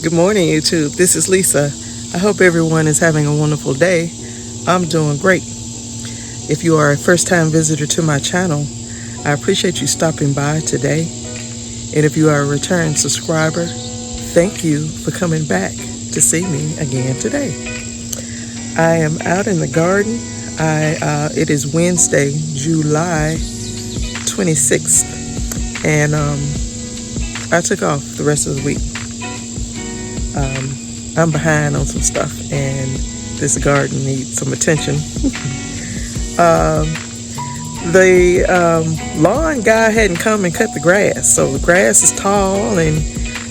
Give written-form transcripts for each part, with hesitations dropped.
Good morning, YouTube. This is Lisa. I hope everyone is having a wonderful day. I'm doing great. If you are a first-time visitor to my channel, I appreciate you stopping by today. And if you are a return subscriber, thank you for coming back to see me again today. I am out in the garden. It is Wednesday, July 26th, and I took off the rest of the week. I'm behind on some stuff, and this garden needs some attention. The lawn guy hadn't come and cut the grass, so the grass is tall, and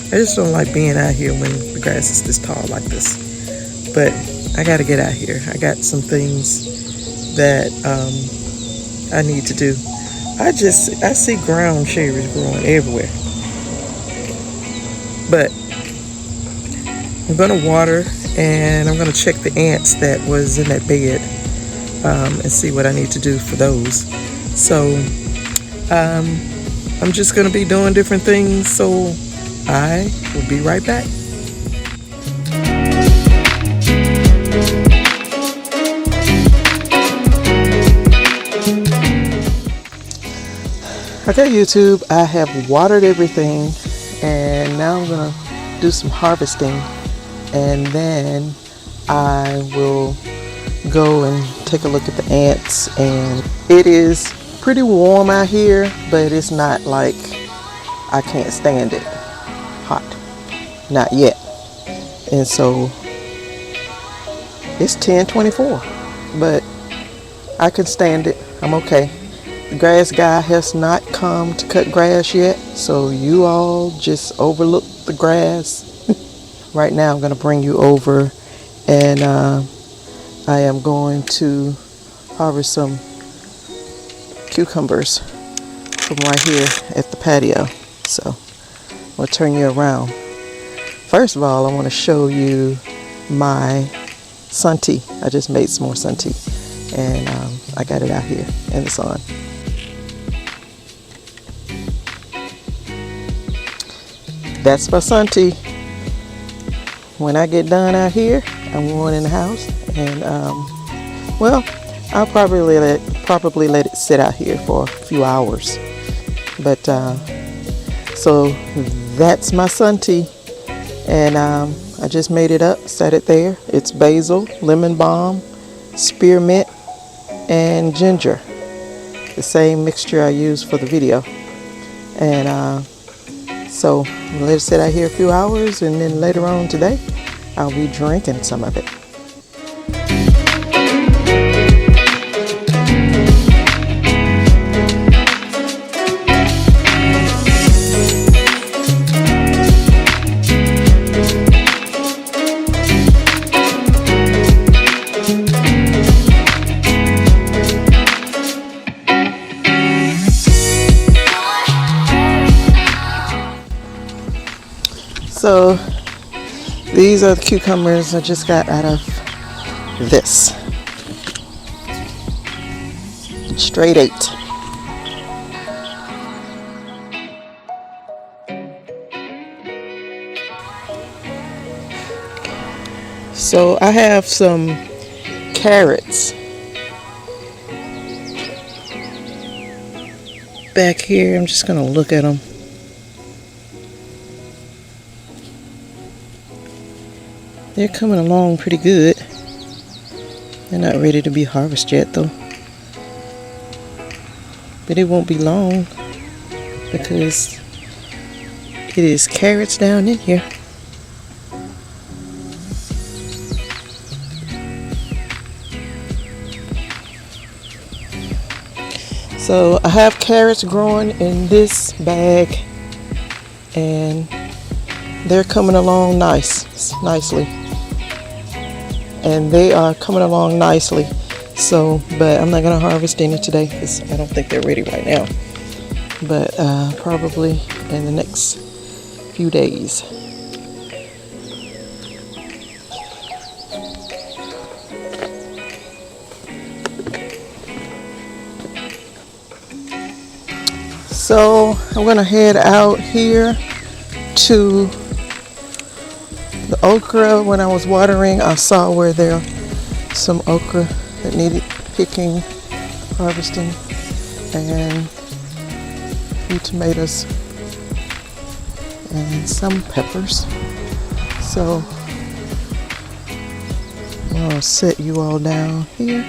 I just don't like being out here when the grass is this tall like this. But I got to get out here. I got some things that I need to do. I see ground cherries growing everywhere, but I'm going to water, and I'm going to check the ants that was in that bed and see what I need to do for those. So I'm just going to be doing different things, so I will be right back. Okay, YouTube, I have watered everything, and now I'm going to do some harvesting, and then I will go and take a look at the ants. And it is pretty warm out here, but it's not like I can't stand it hot, not yet. And so it's 10:24, but I can stand it. I'm okay. The grass guy has not come to cut grass yet, so you all just overlook the grass. Right now I'm going to bring you over, and I am going to harvest some cucumbers from right here at the patio. So I'll turn you around. First of all, I want to show you my sun tea. I just made some more sun tea, and I got it out here in the sun. That's my sun tea. When I get done out here, I'm going in the house, and well, I'll probably let it sit out here for a few hours. But so that's my sun tea, and I just made it up, set it there. It's basil, lemon balm, spearmint, and ginger. The same mixture I used for the video. And so let it sit out here a few hours, and then later on today, I'll be drinking some of it. So these are the cucumbers I just got out of this. Straight 8. So I have some carrots back here. I'm just going to look at them. They're coming along pretty good. They're not ready to be harvested yet though. But it won't be long because it is carrots down in here. So I have carrots growing in this bag, and they're coming along nicely. And they are coming along nicely. So, but I'm not going to harvest any today because I don't think they're ready right now. But probably in the next few days. So I'm going to head out here to The okra, when I was watering, I saw where there are some okra that needed picking, harvesting, and a few tomatoes and some peppers. So I'm gonna set you all down here,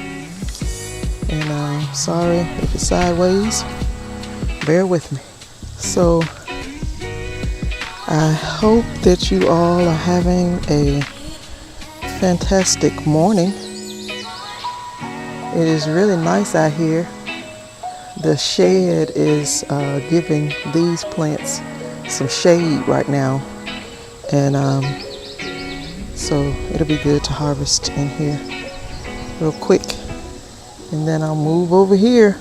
and sorry if it's sideways, bear with me. So I hope that you all are having a fantastic morning. It is really nice out here. The shed is giving these plants some shade right now, and so it'll be good to harvest in here real quick, and then I'll move over here,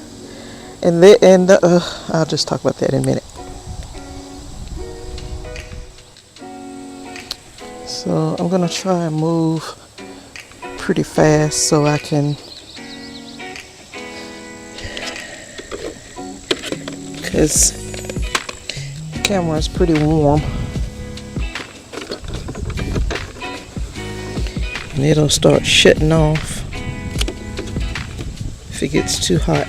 and I'll just talk about that in a minute. So I'm gonna try and move pretty fast so I can, because the camera is pretty warm and it'll start shutting off if it gets too hot.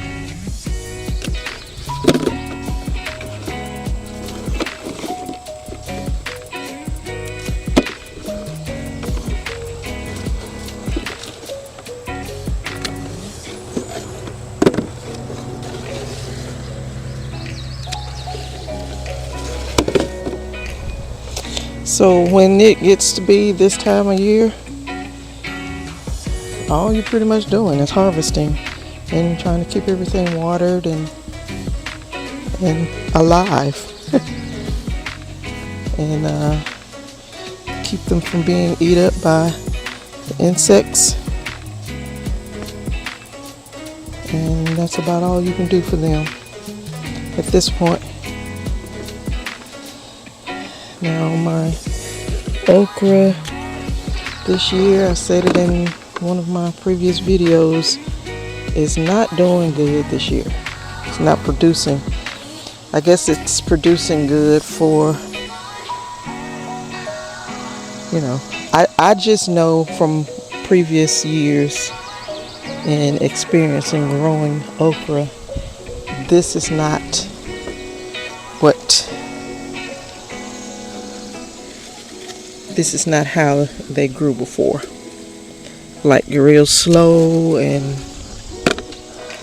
So when it gets to be this time of year, all you're pretty much doing is harvesting and trying to keep everything watered and alive and keep them from being eaten up by the insects. And that's about all you can do for them at this point. Now my okra this year, I said it in one of my previous videos, is not doing good this year. It's not producing. I guess it's producing good for, I just know from previous years and experiencing growing okra, this is not how they grew before. Like real slow, and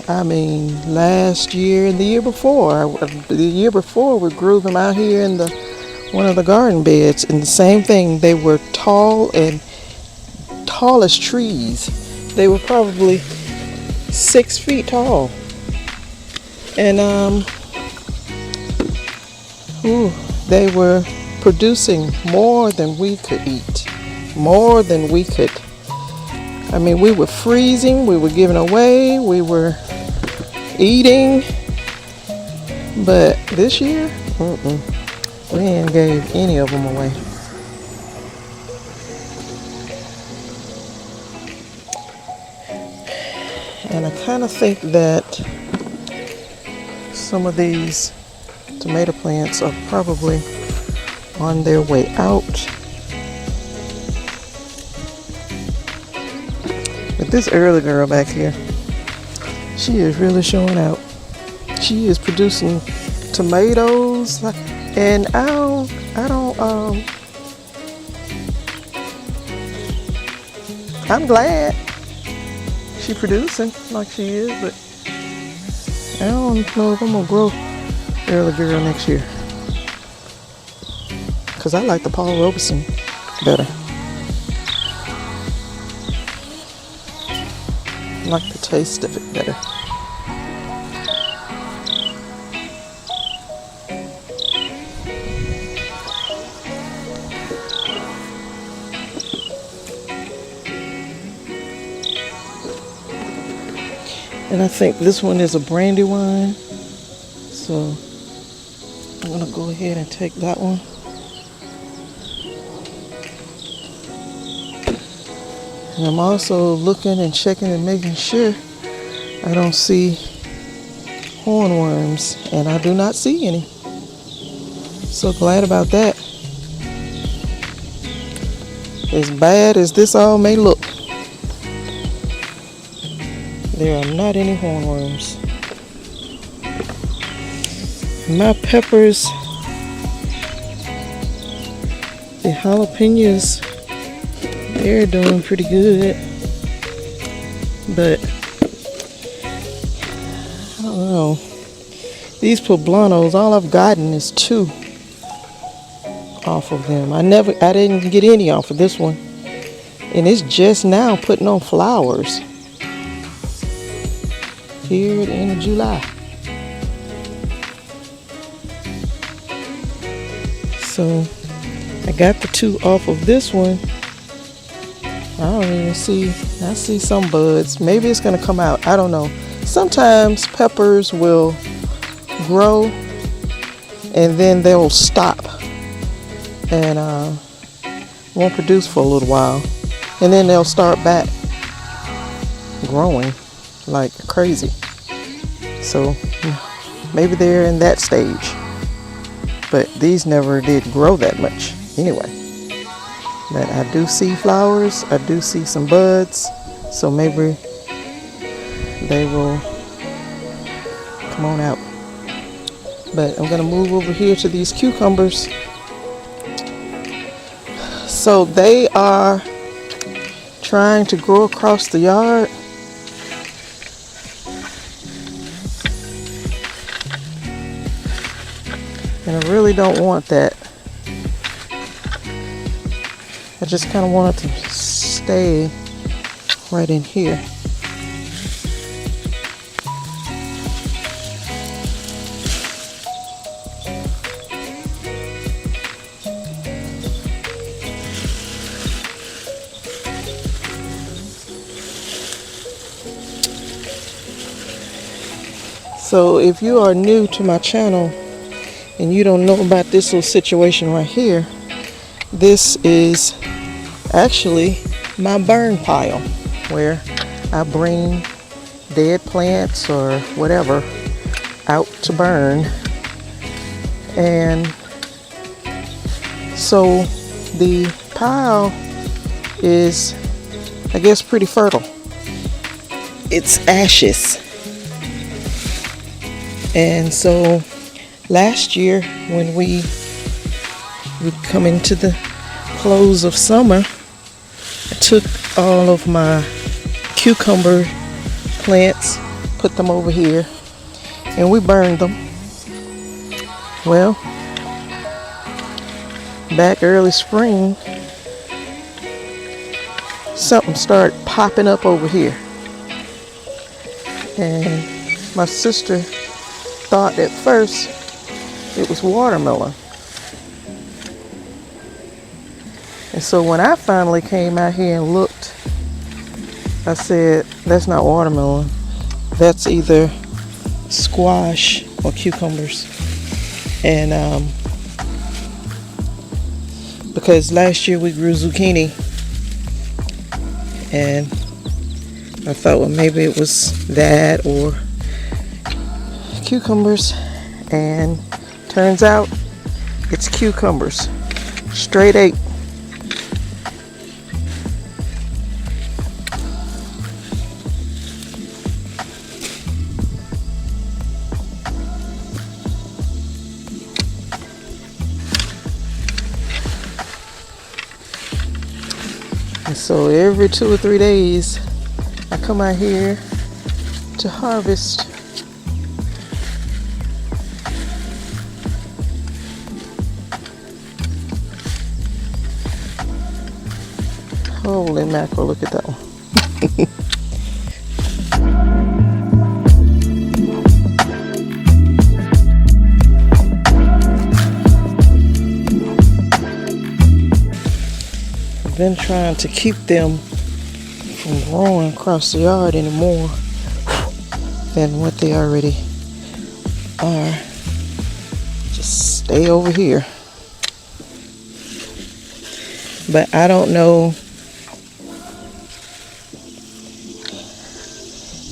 I mean last year and the year before we grew them out here in one of the garden beds, and the same thing, they were tall and tall as trees. They were probably 6 feet tall, and they were producing more than we could eat, more than we could. I mean, we were freezing, we were giving away, we were eating, but this year, we ain't gave any of them away. And I kind of think that some of these tomato plants are probably on their way out. But this early girl back here, she is really showing out. She is producing tomatoes, and I'm glad she producing like she is, but I don't know if I'm gonna grow early girl next year, because I like the Paul Robeson better. I like the taste of it better. And I think this one is a brandy wine, so I'm gonna go ahead and take that one. And I'm also looking and checking and making sure I don't see hornworms, and I do not see any. So glad about that. As bad as this all may look, there are not any hornworms. My peppers, the jalapenos, they're doing pretty good. But I don't know. These poblanos, all I've gotten is 2 off of them. I didn't get any off of this one. And it's just now putting on flowers here at the end of July. So I got the 2 off of this one. I don't even see, I see some buds. Maybe it's gonna come out, I don't know. Sometimes peppers will grow and then they'll stop and won't produce for a little while. And then they'll start back growing like crazy. So maybe they're in that stage. But these never did grow that much anyway. But I do see flowers, I do see some buds, so maybe they will come on out. But I'm gonna move over here to these cucumbers. So they are trying to grow across the yard. And I really don't want that. I just kind of want it to stay right in here. So if you are new to my channel and you don't know about this little situation right here, this is actually my burn pile where I bring dead plants or whatever out to burn. And so the pile is, I guess, pretty fertile. It's ashes. And so last year when we would come into the close of summer, I took all of my cucumber plants, put them over here, and we burned them. Well, back early spring, something started popping up over here. And my sister thought at first it was watermelon. And so when I finally came out here and looked, I said, that's not watermelon. That's either squash or cucumbers. And because last year we grew zucchini, and I thought, well, maybe it was that or cucumbers, and turns out it's cucumbers, straight 8. And so every 2 or 3 days I come out here to harvest. Holy mackerel, look at that one. I've been trying to keep them from growing across the yard any more than what they already are. Just stay over here. But I don't know.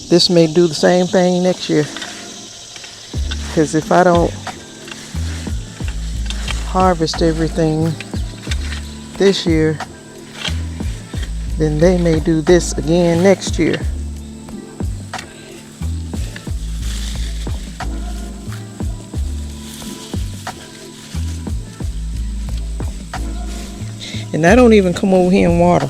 This may do the same thing next year. Because if I don't harvest everything this year, then they may do this again next year. And I don't even come over here and water.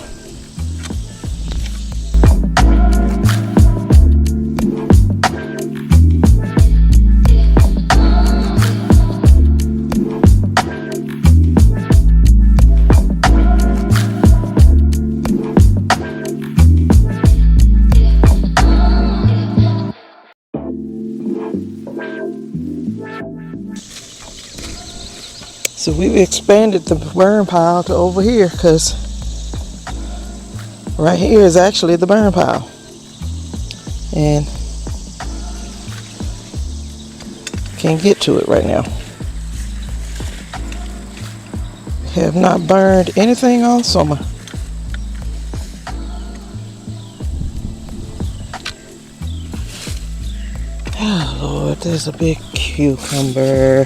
So we've expanded the burn pile to over here because right here is actually the burn pile. And can't get to it right now. Have not burned anything all summer. Oh Lord, there's a big cucumber.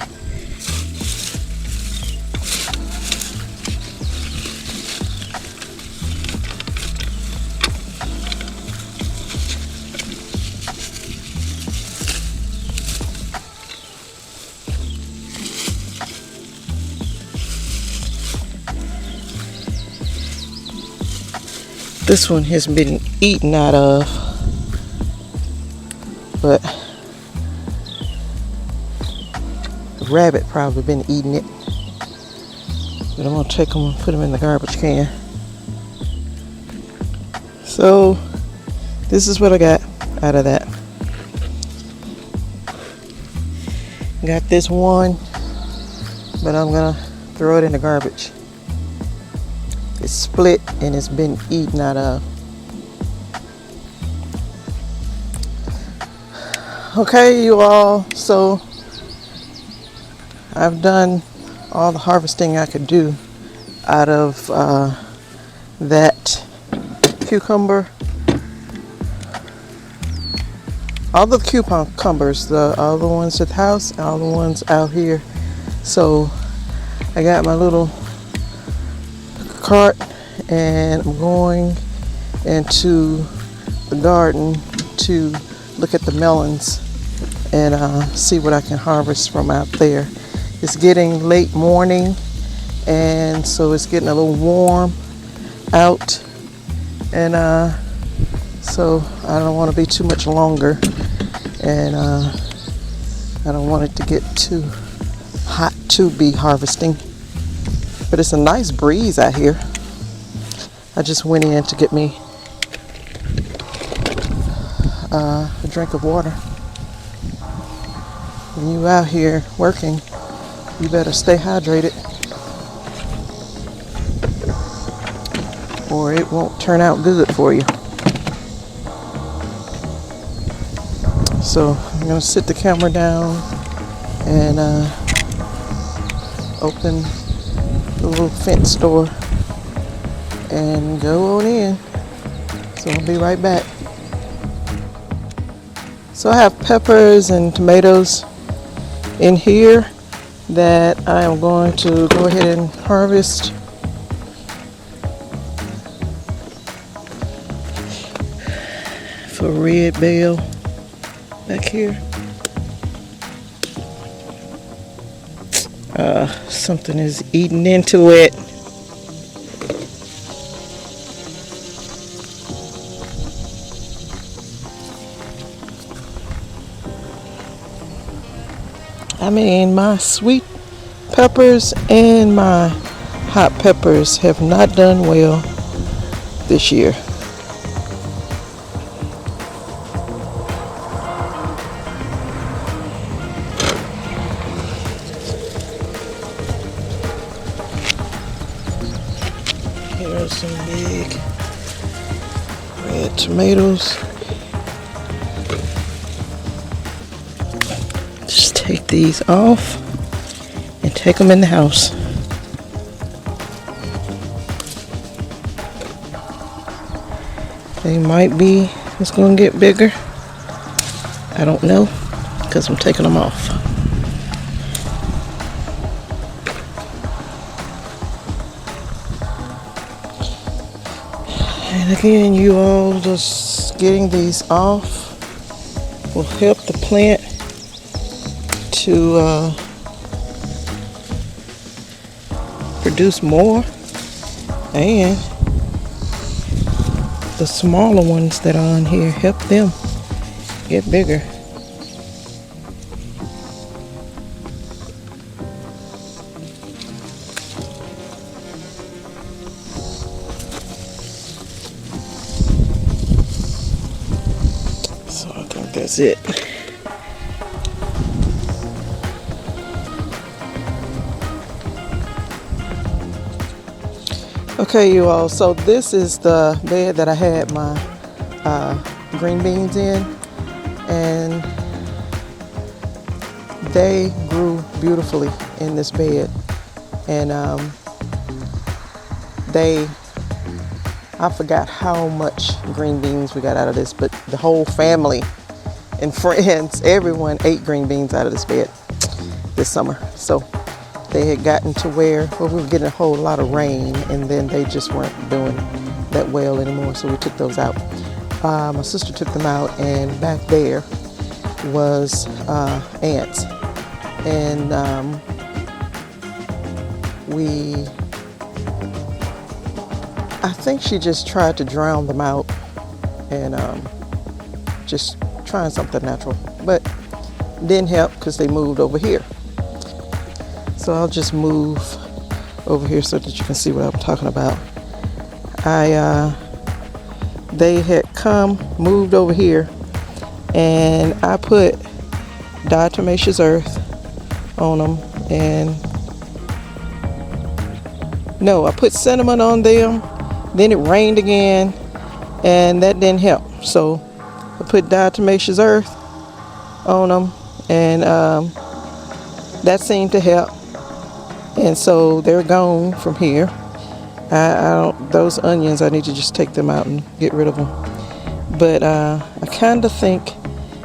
This one has been eaten out of, but the rabbit probably been eating it. But I'm gonna take them and put them in the garbage can. So this is what I got out of that. Got this one, but I'm gonna throw it in the garbage. It's split and it's been eaten out of. Okay, you all, so I've done all the harvesting I could do out of that cucumber. All the cucumbers, all the ones at the house, all the ones out here. So I got my little cart and I'm going into the garden to look at the melons and see what I can harvest from out there. It's getting late morning, and so it's getting a little warm out, and so I don't want to be too much longer, and I don't want it to get too hot to be harvesting. But it's a nice breeze out here. I just went in to get me a drink of water. When you out here working, you better stay hydrated, or it won't turn out good for you. So I'm gonna sit the camera down and open the little fence door and go on in. So I'll be right back. So I have peppers and tomatoes in here that I am going to go ahead and harvest. For red bell back here. Something is eating into it. I mean, my sweet peppers and my hot peppers have not done well this year. Here are some big red tomatoes. Just take these off and take them in the house. They might be, it's going to get bigger. I don't know, because I'm taking them off. And again, you all just getting these off will help the plant to produce more, and the smaller ones that are on here help them get bigger. So I think that's it. Okay, you all, so this is the bed that I had my green beans in, and they grew beautifully in this bed. And I forgot how much green beans we got out of this, but the whole family and friends, everyone ate green beans out of this bed this summer. So they had gotten to where, well, we were getting a whole lot of rain, and then they just weren't doing that well anymore, so we took those out. My sister took them out, and back there was ants. And I think she just tried to drown them out, and just trying something natural, but didn't help because they moved over here. So I'll just move over here so that you can see what I'm talking about. They had moved over here, and I put diatomaceous earth on them, and no, I put cinnamon on them. Then it rained again, and that didn't help. So I put diatomaceous earth on them, and that seemed to help. And so they're gone from here. Those onions, I need to just take them out and get rid of them. But I kind of think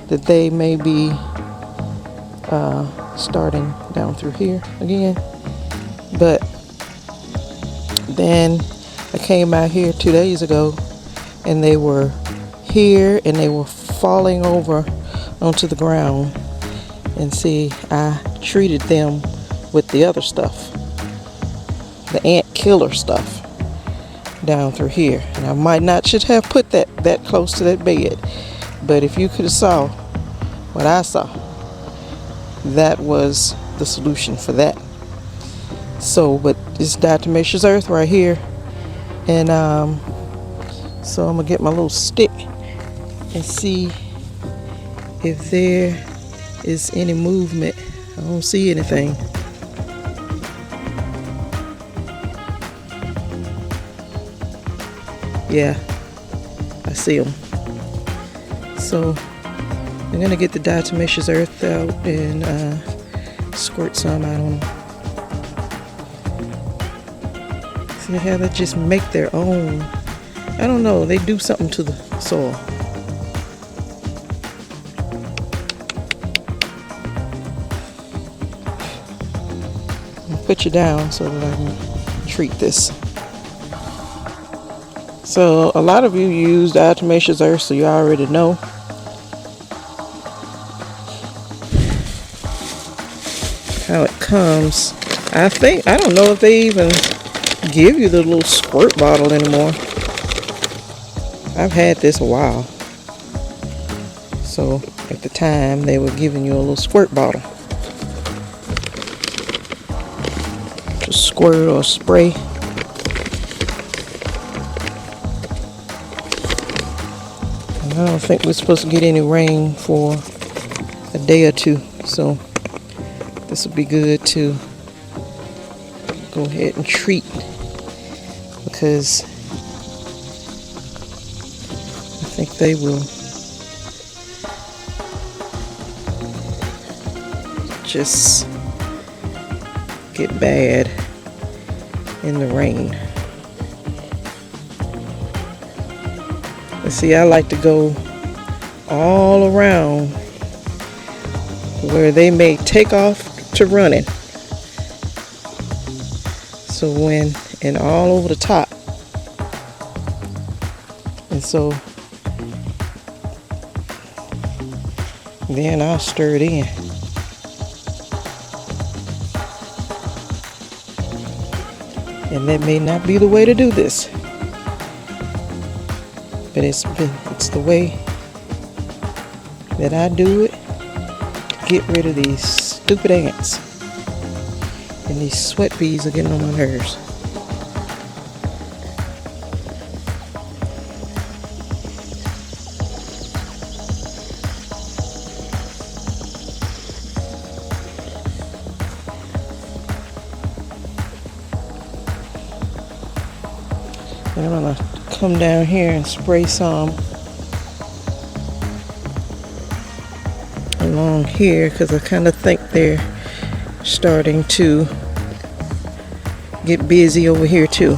that they may be starting down through here again. But then I came out here 2 days ago, and they were here, and they were falling over onto the ground. And see, I treated them with the other stuff, the ant killer stuff, down through here. And I might not should have put that close to that bed, but if you could have saw what I saw, that was the solution for that. So, but it's diatomaceous earth right here, and so I'm gonna get my little stick and see if there is any movement. I don't see anything. Yeah, I see them. So I'm gonna get the diatomaceous earth out and squirt some out on them. See how they just make their own. I don't know, they do something to the soil. I'll put you down so that I can treat this. So a lot of you use diatomaceous earth, so you already know. How it comes. I don't know if they even give you the little squirt bottle anymore. I've had this a while. So at the time they were giving you a little squirt bottle to squirt or spray. I don't think we're supposed to get any rain for a day or two, so this will be good to go ahead and treat, because I think they will just get bad in the rain. See, I like to go all around where they may take off to running. So and all over the top. And so then I'll stir it in. And that may not be the way to do this, but it's the way that I do it. Get rid of these stupid ants. And these sweat bees are getting on my nerves. And I'm gonna come down here and spray some along here because I kind of think they're starting to get busy over here too.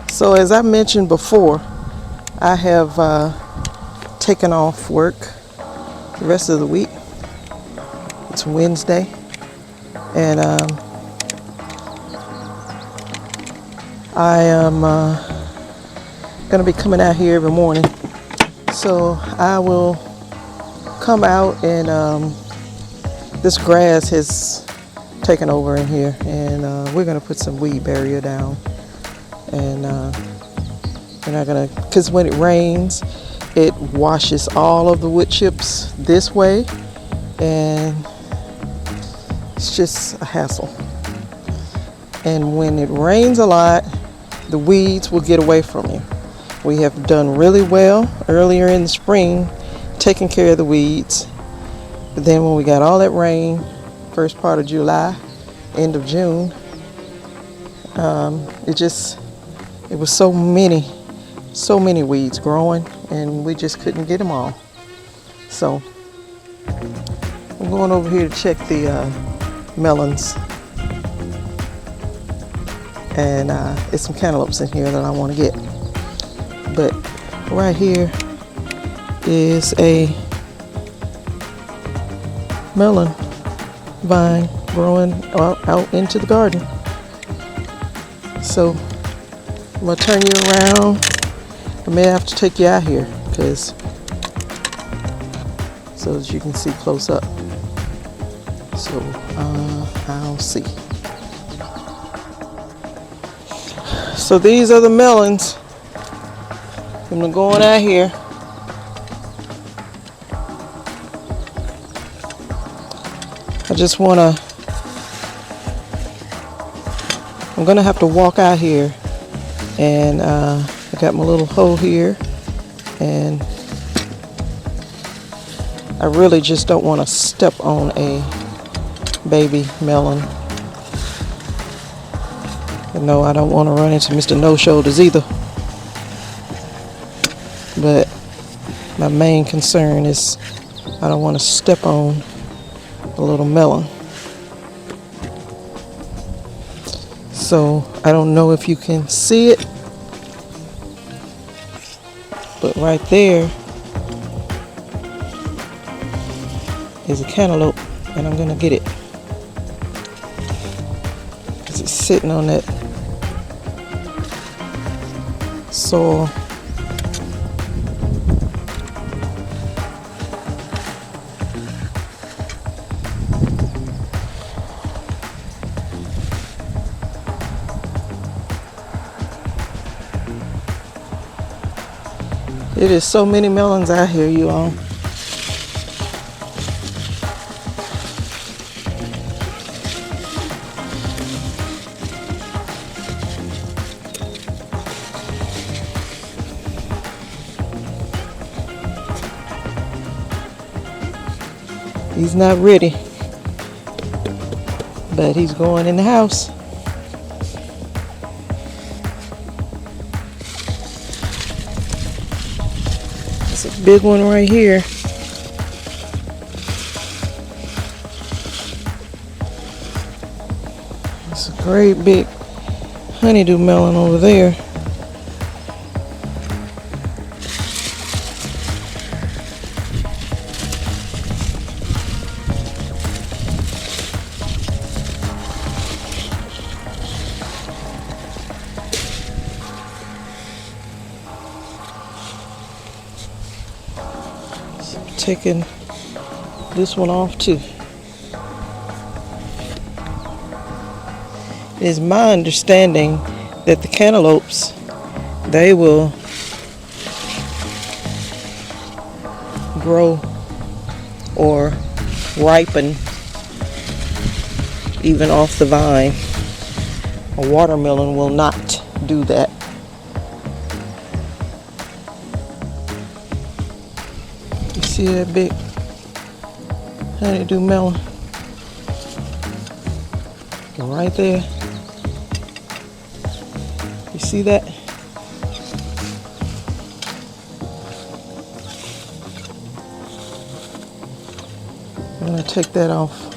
So as I mentioned before, I have taken off work the rest of the week. It's Wednesday, and I am going to be coming out here every morning. So I will come out, and this grass has taken over in here, and we're going to put some weed barrier down. And we're not going to, because when it rains, it washes all of the wood chips this way, and it's just a hassle. And when it rains a lot, the weeds will get away from you. We have done really well earlier in the spring taking care of the weeds, but then when we got all that rain, first part of July, end of June, it was so many weeds growing, and we just couldn't get them all. So I'm going over here to check the melons. And it's some cantaloupes in here that I want to get. But right here is a melon vine growing out into the garden. So I'm going to turn you around. I may have to take you out here so that you can see close up. So I'll see. So these are the melons. I'm going out here. I just want to, I'm going to have to walk out here, and I got my little hoe here, and I really just don't want to step on a baby melon. No, I don't want to run into Mr. No Shoulders either. But my main concern is I don't want to step on a little melon. So I don't know if you can see it, but right there is a cantaloupe, and I'm going to get it because it's sitting on that soil. It is so many melons out here, you all. He's not ready, but he's going in the house. It's a big one right here. It's a great big honeydew melon over there. taking this one off too. It is my understanding that the cantaloupes, they will grow or ripen even off the vine. A watermelon will not do that. You see that big honeydew melon right there? You see that? I'm going to take that off.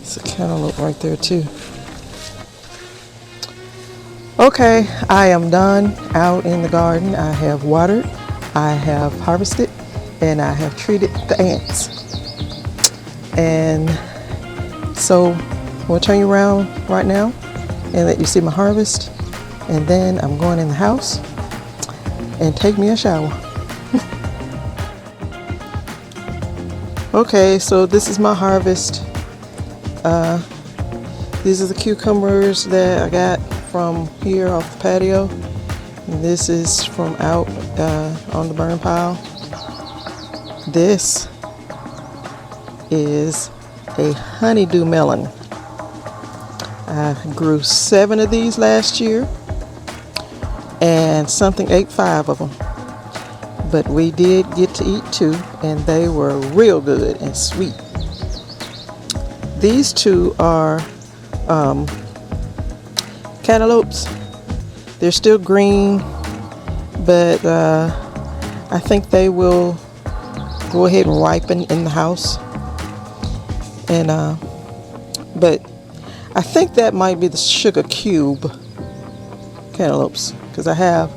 It's a cantaloupe right there too. Okay, I am done out in the garden. I have watered, I have harvested, and I have treated the ants. And so I'm going to turn you around right now and let you see my harvest. And then I'm going in the house and take me a shower. Okay, so this is my harvest. These are the cucumbers that I got from here off the patio. And this is from out on the burn pile. This is a honeydew melon. I grew 7 of these last year, and something ate 5 of them. But we did get to eat 2, and they were real good and sweet. These 2 are cantaloupes. They're still green, but I think they will go ahead and ripen in the house. And but I think that might be the sugar cube cantaloupes, because I have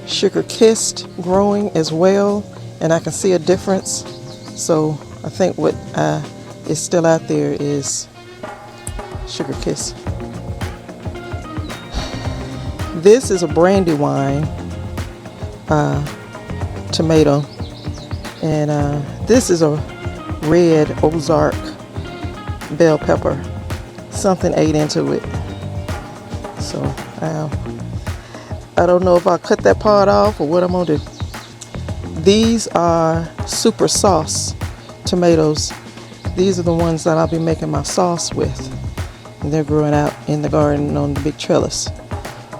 sugar kissed growing as well, and I can see a difference. So I think what is still out there is sugar kiss. This is a brandywine tomato, and this is a red Ozark bell pepper. Something ate into it, so I don't know if I'll cut that part off or what I'm gonna do. These are super sauce tomatoes. These are the ones that I'll be making my sauce with, and they're growing out in the garden on the big trellis.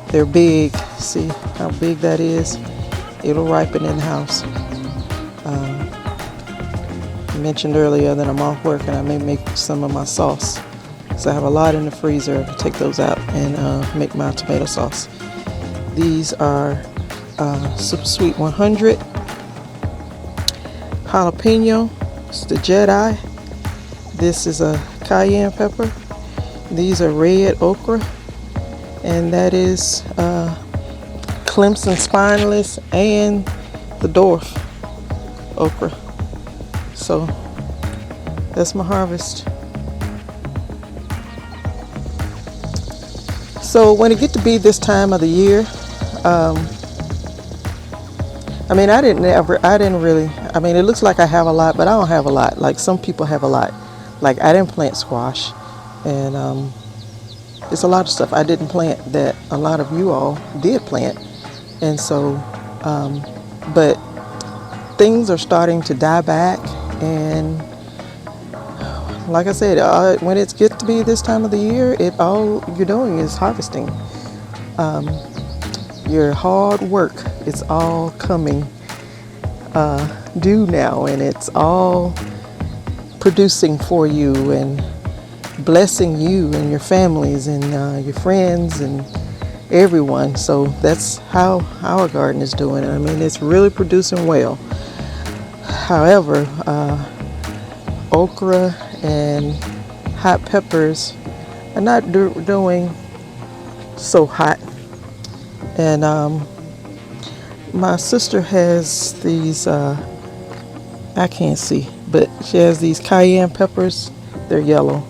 They're big. See how big that is? It'll ripen in the house. I mentioned earlier that I'm off work and I may make some of my sauce. So I have a lot in the freezer to take those out and make my tomato sauce. These are Super Sweet 100 jalapeno. It's the Jedi. This is a cayenne pepper. These are red okra, and that is Clemson spineless and the dwarf okra. So that's my harvest. So when it get to be this time of the year, I mean, it looks like I have a lot, but I don't have a lot. Like some people have a lot. Like I didn't plant squash, and it's a lot of stuff I didn't plant that a lot of you all did plant. And so, but things are starting to die back, and like I said, when it gets to be this time of the year, all you're doing is harvesting. Your hard work is all coming due now, and it's all producing for you and blessing you and your families and your friends and everyone. So that's how our garden is doing. I mean, it's really producing well. However, okra and hot peppers are not doing so hot. And my sister has these, I can't see, but she has these cayenne peppers. They're yellow.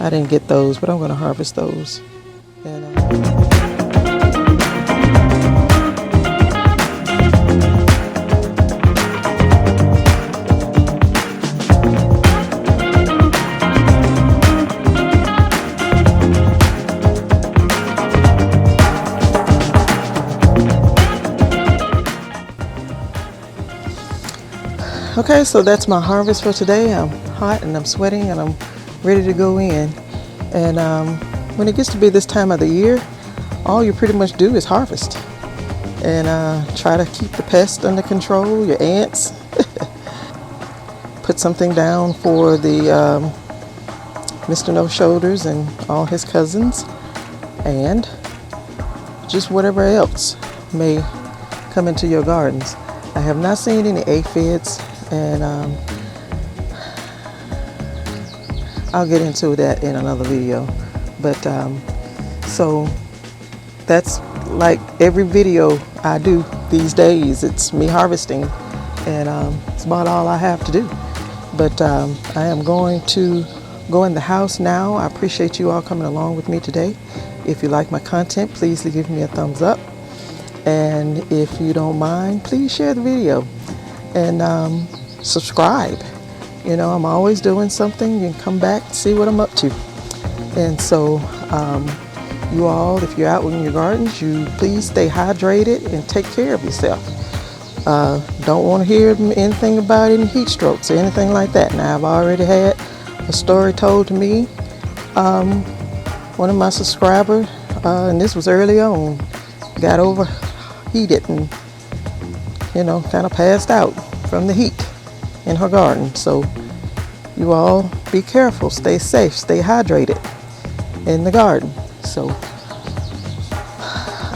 I didn't get those, but I'm going to harvest those. And Okay, so that's my harvest for today. I'm hot and I'm sweating and I'm ready to go in. And when it gets to be this time of the year, all you pretty much do is harvest and try to keep the pests under control, your ants. Put something down for the Mr. No Shoulders and all his cousins, and just whatever else may come into your gardens. I have not seen any aphids, and I'll get into that in another video. But so that's like every video I do these days. It's me harvesting, and it's about all I have to do. But I am going to go in the house now. I appreciate you all coming along with me today. If you like my content, please give me a thumbs up. And if you don't mind, please share the video and subscribe. You know, I'm always doing something. You can come back and see what I'm up to. And so you all, if you're out in your gardens, you please stay hydrated and take care of yourself. Don't want to hear anything about any heat strokes or anything like that. Now, I've already had a story told to me. One of my subscribers, and this was early on, got overheated and, you know, kind of passed out from the heat in her garden. So you all be careful, stay safe, stay hydrated in the garden. So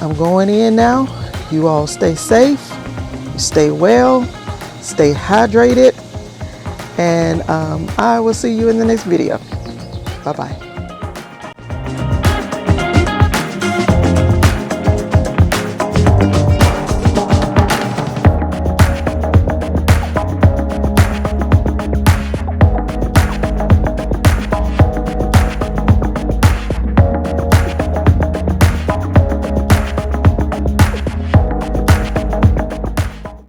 I'm going in now. You all stay safe, stay well, stay hydrated, and I will see you in the next video. Bye-bye.